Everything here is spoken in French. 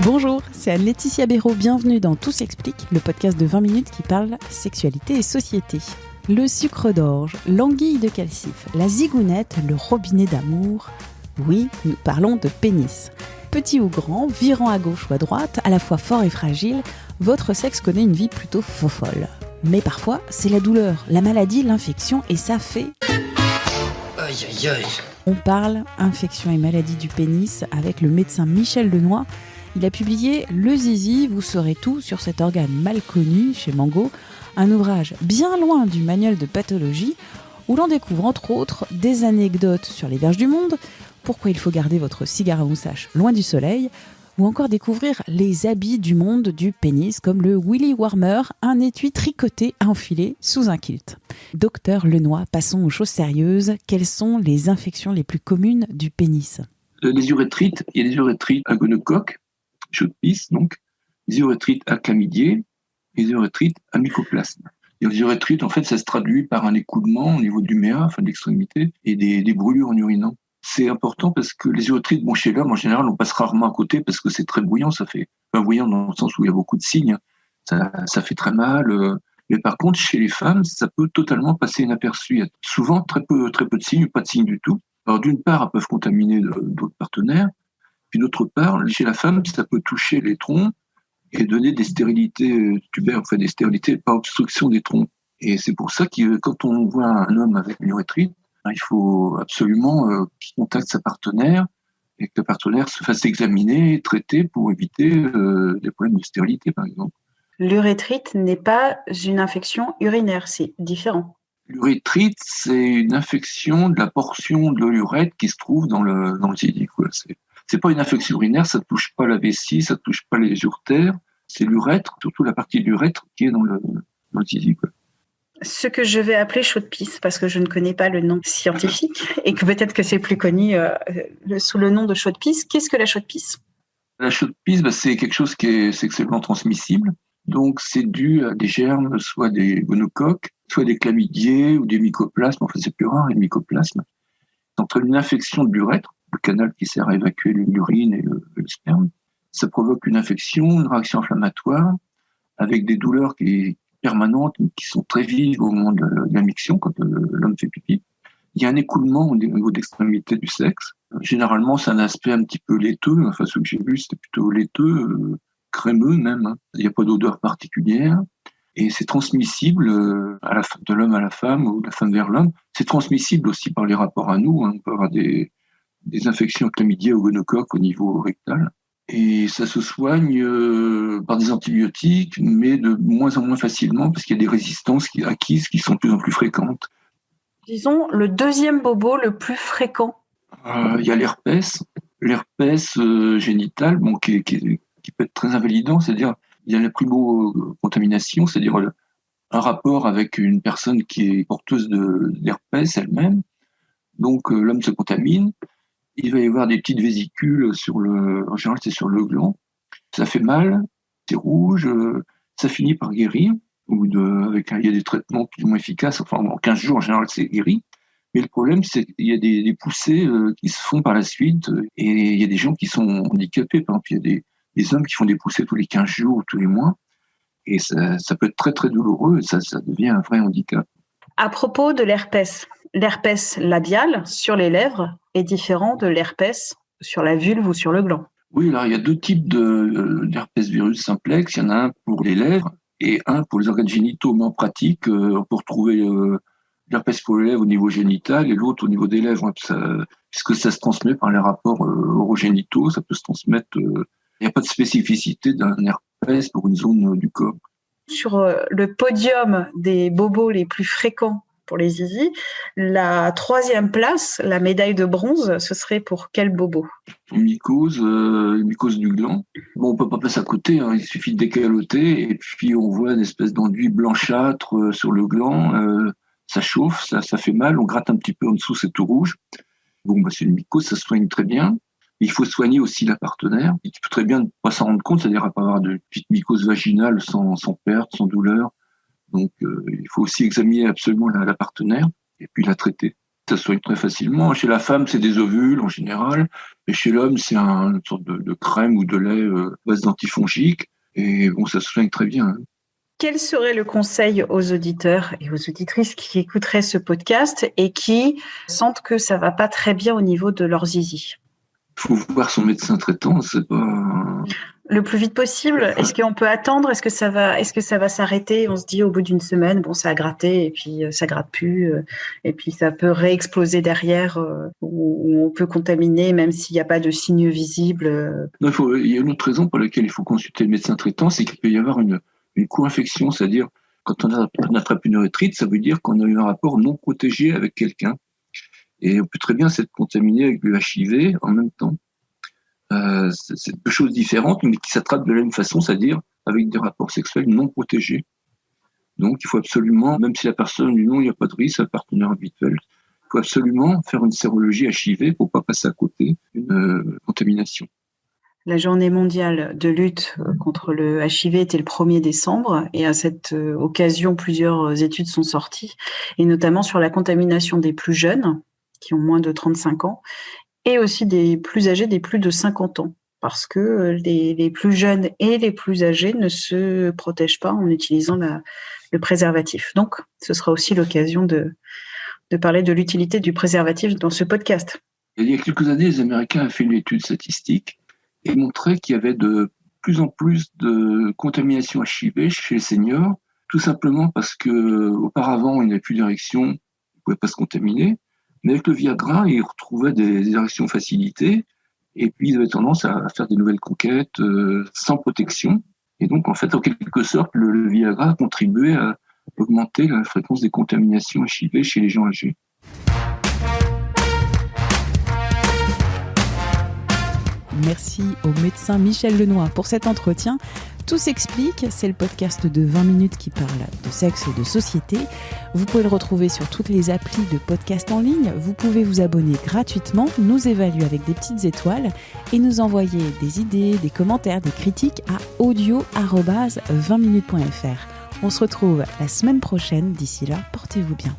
Bonjour, c'est Anne-Laetitia Béraud, bienvenue dans Tout s'explique, le podcast de 20 minutes qui parle sexualité et société. Le sucre d'orge, l'anguille de calcif, la zigounette, le robinet d'amour. Oui, nous parlons de pénis. Petit ou grand, virant à gauche ou à droite, à la fois fort et fragile, votre sexe connaît une vie plutôt fofolle. Mais parfois, c'est la douleur, la maladie, l'infection, et ça fait... Aïe aïe aïe. On parle infection et maladie du pénis avec le médecin Michel Lenoy. Il a publié Le Zizi, vous saurez tout sur cet organe mal connu chez Mango, un ouvrage bien loin du manuel de pathologie où l'on découvre entre autres des anecdotes sur les verges du monde, pourquoi il faut garder votre cigare à moustache loin du soleil, ou encore découvrir les habits du monde du pénis comme le Willy Warmer, un étui tricoté à enfiler sous un kilt. Docteur Lenoy, passons aux choses sérieuses. Quelles sont les infections les plus communes du pénis ? Les urétrites, il y a des urétrites à gonocoque, chaude pisse donc, des urétrites à chlamydier et des urétrites à mycoplasme. Et les urétrites, en fait, ça se traduit par un écoulement au niveau du méa, enfin de l'extrémité, et des brûlures en urinant. C'est important parce que les urétrites, bon, chez l'homme, en général, on passe rarement à côté parce que c'est très bruyant, enfin, bruyant dans le sens où il y a beaucoup de signes, ça fait très mal. Mais par contre, chez les femmes, ça peut totalement passer inaperçu. Il y a souvent très peu de signes, pas de signes du tout. Alors, d'une part, elles peuvent contaminer d'autres partenaires, puis d'autre part, chez la femme, ça peut toucher les troncs et donner des stérilités tubaires, enfin des stérilités par obstruction des troncs. Et c'est pour ça que quand on voit un homme avec une urétrite, il faut absolument qu'il contacte sa partenaire et que la partenaire se fasse examiner et traiter pour éviter des problèmes de stérilité, par exemple. L'urétrite n'est pas une infection urinaire, c'est différent. L'urétrite, c'est une infection de la portion de l'urètre qui se trouve dans le zizi. C'est pas une infection urinaire, ça ne touche pas la vessie, ça ne touche pas les uretères. C'est l'urètre, surtout la partie de l'urètre qui est dans le zizi. Ce que je vais appeler chaude pisse, parce que je ne connais pas le nom scientifique et que peut-être que c'est plus connu sous le nom de chaude pisse. Qu'est-ce que la chaude pisse ? La chaude pisse, c'est quelque chose qui est sexuellement transmissible. Donc, c'est dû à des germes, soit des gonocoques, soit des chlamydiés ou des mycoplasmes. Enfin, c'est plus rare, les mycoplasmes. Entre une infection de l'urètre, le canal qui sert à évacuer l'urine et le sperme, ça provoque une infection, une réaction inflammatoire, avec des douleurs permanentes, qui sont très vives au moment de la miction, quand l'homme fait pipi. Il y a un écoulement au niveau de l'extrémité du sexe. Généralement, c'est un aspect un petit peu laiteux. Enfin, ce que j'ai vu, c'était plutôt laiteux, crémeux même. Il n'y a pas d'odeur particulière. Et c'est transmissible de l'homme à la femme ou de la femme vers l'homme. C'est transmissible aussi par les rapports à nous. On peut avoir des infections chlamydiées ou gonocoques au niveau rectal. Et ça se soigne par des antibiotiques, mais de moins en moins facilement parce qu'il y a des résistances acquises qui sont de plus en plus fréquentes. Disons le deuxième bobo le plus fréquent. Il y a l'herpès génital, qui peut être très invalidant, c'est-à-dire il y a la primo-contamination, c'est-à-dire un rapport avec une personne qui est porteuse d'herpès elle-même. Donc l'homme se contamine. Il va y avoir des petites vésicules en général c'est sur le gland. Ça fait mal, c'est rouge, ça finit par guérir. Il y a des traitements plus ou moins efficaces. Enfin, en 15 jours, en général, c'est guéri. Mais le problème, c'est qu'il y a des poussées qui se font par la suite. Et il y a des gens qui sont handicapés. Par exemple, il y a des hommes qui font des poussées tous les 15 jours ou tous les mois. Et ça peut être très, très douloureux. Et ça devient un vrai handicap. À propos de l'herpès labial sur les lèvres est différent de l'herpès sur la vulve ou sur le gland. Oui, alors il y a deux types d'herpès virus simplex. Il y en a un pour les lèvres et un pour les organes génitaux. Mais en pratique, on peut retrouver l'herpès pour les lèvres au niveau génital et l'autre au niveau des lèvres, puisque ça se transmet par les rapports orogénitaux. Ça peut se transmettre. Il n'y a pas de spécificité d'un herpès pour une zone du corps. Sur le podium des bobos les plus fréquents pour les zizi, la 3e place, la médaille de bronze, ce serait pour quel bobo ? Une mycose du gland. Bon, on peut pas passer à côté, il suffit de décaloter et puis on voit une espèce d'enduit blanchâtre sur le gland. Ça chauffe, ça fait mal, on gratte un petit peu en dessous, c'est tout rouge. Bon, c'est une mycose, ça se soigne très bien. Il faut soigner aussi la partenaire. Il peut très bien ne pas s'en rendre compte, c'est-à-dire à pas avoir de petite mycose vaginale sans perte, sans douleur. Donc, il faut aussi examiner absolument la partenaire et puis la traiter. Ça se soigne très facilement. Chez la femme, c'est des ovules en général. Et chez l'homme, c'est une sorte de crème ou de lait base d'antifongique. Et bon, ça se soigne très bien. Quel serait le conseil aux auditeurs et aux auditrices qui écouteraient ce podcast et qui sentent que ça va pas très bien au niveau de leur zizi? Il faut voir son médecin traitant, c'est pas... Le plus vite possible. Est-ce qu'on peut attendre? Est-ce que ça va s'arrêter? On se dit au bout d'une semaine, bon, ça a gratté et puis ça gratte plus et puis ça peut réexploser derrière ou on peut contaminer même s'il n'y a pas de signes visibles. Non, il y a une autre raison pour laquelle il faut consulter le médecin traitant, c'est qu'il peut y avoir une co-infection, c'est-à-dire quand on attrape une urétrite, ça veut dire qu'on a eu un rapport non protégé avec quelqu'un. Et on peut très bien s'être contaminé avec du HIV en même temps. C'est deux choses différentes, mais qui s'attrapent de la même façon, c'est-à-dire avec des rapports sexuels non protégés. Donc, il faut absolument, même si la personne dit non, il n'y a pas de risque, c'est un partenaire habituel, il faut absolument faire une sérologie HIV pour pas passer à côté d'une contamination. La journée mondiale de lutte contre le HIV était le 1er décembre et à cette occasion, plusieurs études sont sorties, et notamment sur la contamination des plus jeunes, qui ont moins de 35 ans, et aussi des plus âgés, des plus de 50 ans, parce que les plus jeunes et les plus âgés ne se protègent pas en utilisant le préservatif. Donc, ce sera aussi l'occasion de parler de l'utilité du préservatif dans ce podcast. Il y a quelques années, les Américains ont fait une étude statistique et montraient qu'il y avait de plus en plus de contamination HIV chez les seniors, tout simplement parce que auparavant, il n'y avait plus d'érection, ils ne pouvaient pas se contaminer. Mais avec le Viagra, ils retrouvaient des érections facilitées et puis ils avaient tendance à faire des nouvelles conquêtes sans protection. Et donc, en fait, en quelque sorte, le Viagra a contribué à augmenter la fréquence des contaminations HIV chez les gens âgés. Merci au médecin Michel Lenoy pour cet entretien. Tout s'explique, c'est le podcast de 20 minutes qui parle de sexe et de société. Vous pouvez le retrouver sur toutes les applis de podcast en ligne. Vous pouvez vous abonner gratuitement, nous évaluer avec des petites étoiles et nous envoyer des idées, des commentaires, des critiques à audio@20minutes.fr. On se retrouve la semaine prochaine. D'ici là, portez-vous bien.